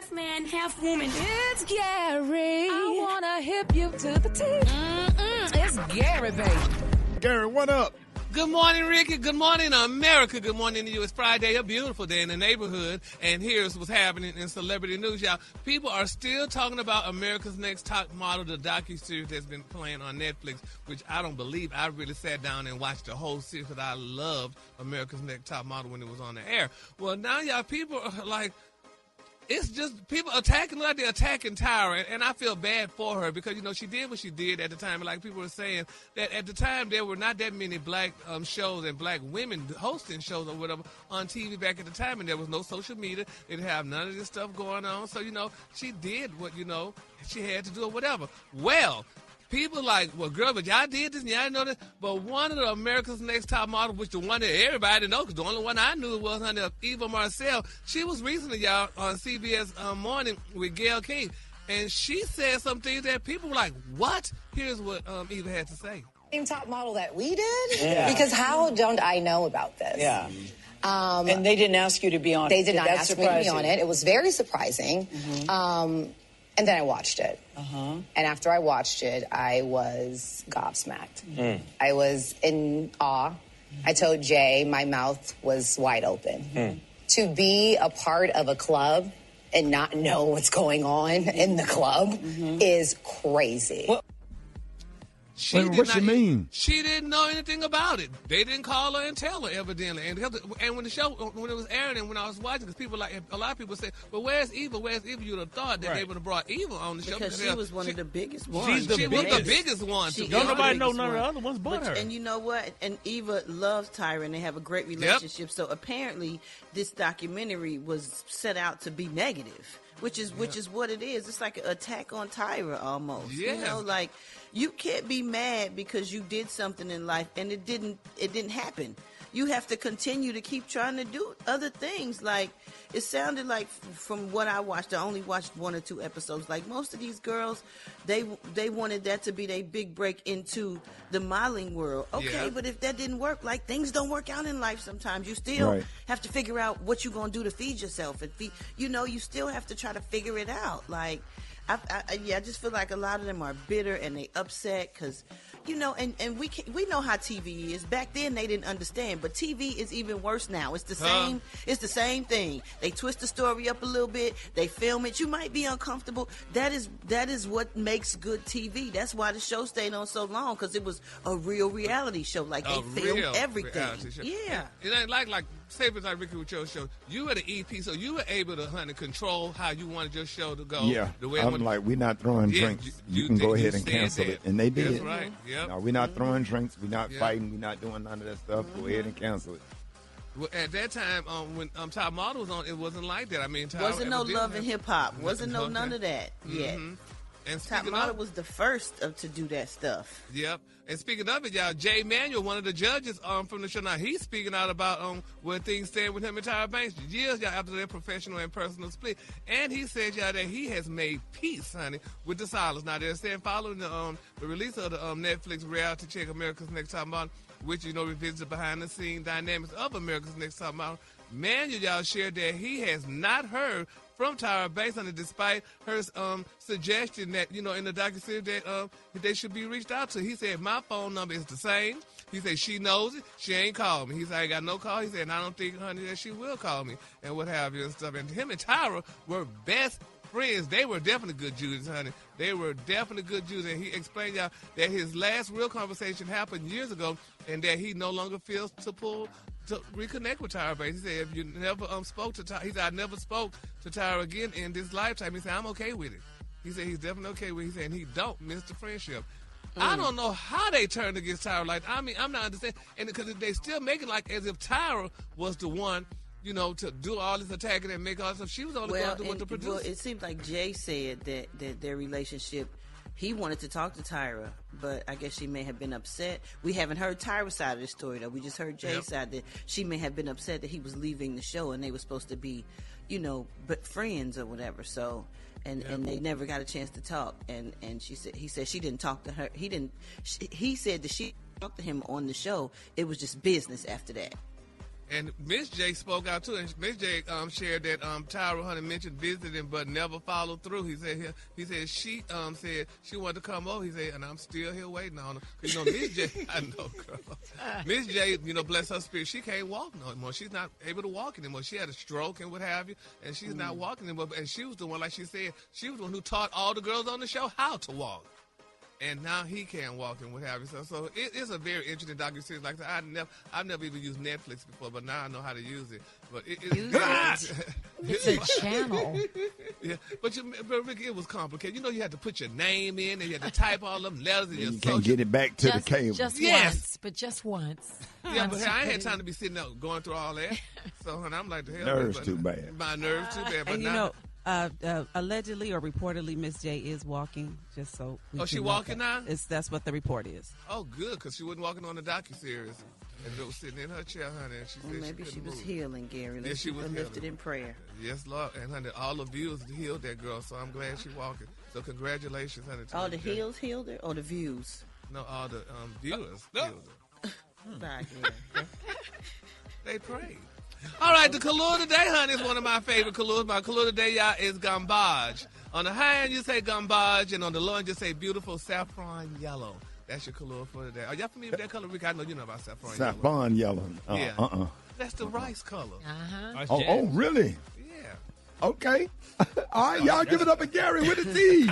half man, half woman. It's Gary. I wanna hip you to the T. It's Gary, baby. Gary, what up? Good morning, Rickey. Good morning, America. Good morning to you. It's Friday, a beautiful day in the neighborhood. And here's what's happening in celebrity news, y'all. People are still talking about America's Next Top Model, the docuseries that's been playing on Netflix, which I don't believe. I really sat down and watched the whole series because I loved America's Next Top Model when it was on the air. Well, now, y'all, people are like, it's just people attacking, like they're attacking Tyra, and I feel bad for her because, you know, she did what she did at the time. And like people were saying, that at the time there were not that many black shows and black women hosting shows or whatever on TV back at the time, and there was no social media. They didn't have none of this stuff going on. So, you know, she did what, you know, she had to do or whatever. Well, people like, well, girl, but y'all did this and y'all didn't know this. But one of the America's Next Top Model, which the one that everybody knows, because the only one I knew was Eva Marcel. She was recently, y'all, on CBS Morning with Gayle King. And she said some things that people were like, what? Here's what Eva had to say. Same top model that we did? Yeah. Because how don't I know about this? Yeah. And they didn't ask you to be on it. They did not ask me to be on it. It was very surprising. Mm-hmm. And then I watched it. Uh-huh. And after I watched it, I was gobsmacked. Mm. I was in awe. I told Jay my mouth was wide open. Mm. To be a part of a club and not know what's going on in the club is crazy. What you mean? She didn't know anything about it. They didn't call her and tell her, evidently. And when the show, when it was airing and when I was watching, because people like, a lot of people say, well, where's Eva? Where's Eva? You'd have thought that they would have brought Eva on the show. Because she was one of the biggest ones. She was the biggest one. Don't nobody know none of the other ones but her. And you know what? And Eva loves Tyra, and they have a great relationship. Yep. So apparently, this documentary was set out to be negative. Which is what it is. It's like an attack on Tyra almost. Yeah. You know, like you can't be mad because you did something in life and it didn't happen. You have to continue to keep trying to do other things. Like, it sounded like from what I watched, I only watched 1 or 2 episodes. Like, most of these girls, they wanted that to be their big break into the modeling world. Okay, but if that didn't work, like, things don't work out in life sometimes. You still have to figure out what you're going to do to feed yourself. And you still have to try to figure it out. Like, I just feel like a lot of them are bitter and they upset because, you know, and we know how TV is. Back then they didn't understand, but TV is even worse now. It's the same. It's the same thing. They twist the story up a little bit. They film it. You might be uncomfortable. That is what makes good TV. That's why the show stayed on so long, because it was a real reality show. Like, they filmed everything. Yeah. It ain't like say it's like Rickey with your show. You were the EP, so you were able to control how you wanted your show to go. Yeah. The way I'm like, we're not throwing drinks. You can go ahead and cancel it. And they did. That's right. Yep. No, we're not throwing drinks. We're not fighting. We're not doing none of that stuff. Go ahead and cancel it. Well, at that time, when Top Model was on, it wasn't like that. I mean, wasn't no Love and Hip Hop. Wasn't none of that yet. And Top Model was the first to do that stuff. Yep. And speaking of it, y'all, Jay Manuel, one of the judges from the show, now he's speaking out about where things stand with him and Tyra Banks years, y'all, after their professional and personal split. And he said, y'all, that he has made peace, honey, with the silence. Now, they're saying following the release of the Netflix reality check America's Next Top Model, which, you know, revisits the behind-the-scenes dynamics of America's Next Top Model, Manuel, y'all, shared that he has not heard from Tyra Banks, on it, despite her suggestion that, you know, in the docuseries that they should be reached out to. He said, my phone number is the same. He said, she knows it. She ain't called me. He said, I ain't got no call. He said, and I don't think, honey, that she will call me and what have you and stuff. And him and Tyra were best friends. They were definitely good Jews, honey. They were definitely good Jews. And he explained, y'all, that his last real conversation happened years ago and that he no longer feels to reconnect with Tyra Banks. He said, if you never spoke to Tyra, he said, I never spoke to Tyra again in this lifetime. He said, I'm okay with it. He said, he's definitely okay with it. He said, and he don't miss the friendship. I don't know how they turned against Tyra. Like, I mean, I'm not understanding. And because they still make it like as if Tyra was the one, you know, to do all this attacking and make all this stuff. She was only going to do what the producer. Well, it seems like Jay said that their relationship, he wanted to talk to Tyra, but I guess she may have been upset. We haven't heard Tyra's side of the story, though. We just heard Jay's side, that she may have been upset that he was leaving the show and they were supposed to be, you know, but friends or whatever. So, and they never got a chance to talk. And he said she didn't talk to her. He said that she talked to him on the show. It was just business after that. And Miss J spoke out too, and Miss J shared that Tyra Honey mentioned visiting but never followed through. He said she said she wanted to come over. He said, and I'm still here waiting on her. 'Cause, Miss J, I know, girl. Miss J, bless her spirit, she can't walk no more. She's not able to walk anymore. She had a stroke and what have you, and she's not walking anymore. And she was the one, like she said, she was the one who taught all the girls on the show how to walk. And now he can't walk and what have you. So it is a very interesting docuseries. Like I said, I've never even used Netflix before, but now I know how to use it. But it's a channel. Yeah, but Ricky, it was complicated. You had to put your name in, and you had to type all them letters. And you can't get it back to the cable. Just once, but just once. Yeah, but I ain't had time to be sitting up going through all that. So, and I'm like, the hell. Nerves too bad. My nerves too bad. But and now, allegedly or reportedly, Miss J is walking. Just so. She walking now? That's what the report is. Oh, good, because she wasn't walking on the docuseries. And it was sitting in her chair, honey. And she said maybe she was move. healing, Gary. Let's she was lifted in prayer. Yes, Lord. And honey, all the views healed that girl. So I'm glad she's walking. So congratulations, honey. All the heels healed her, or the views? No, all the viewers healed her. Bye, Gary. They prayed. All right, the color today, honey, is one of my favorite colors. My color today, y'all, is gambage. On the high end, you say gambage, and on the low end, you say beautiful saffron yellow. That's your color for today. Are y'all familiar with that color, Rick? I know you know about saffron yellow. Saffron yellow. Yeah. That's the rice color. Uh-huh. Oh, really? Yeah. Okay. All right, y'all give it up to Gary with the T.